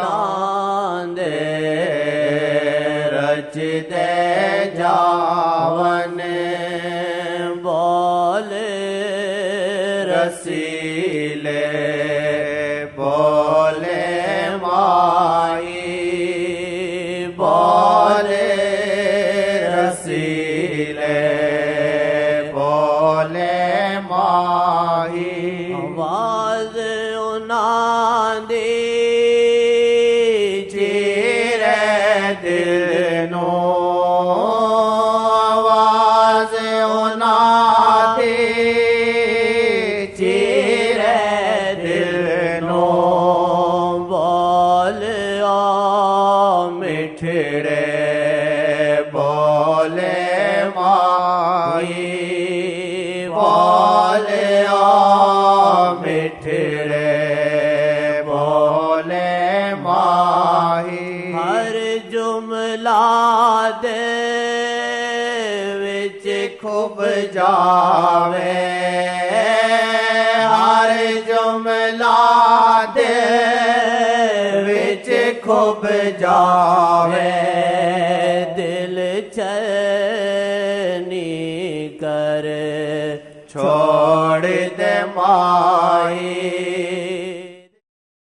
नांदे रचते जावन बोले रसीले बोले माई बोले रसीले बोले माही आवाज उन्हां दी चीरे दिल नू आवाज उन्हां दी चीरे दिल नू बोलिया मिठड़े बोले माई बोलिया मिठड़े बोले माही हर जुमला दे विच खूब जावे हर जुमला दे विच खूब जावे दिल चैनी कर छोड़ दे माई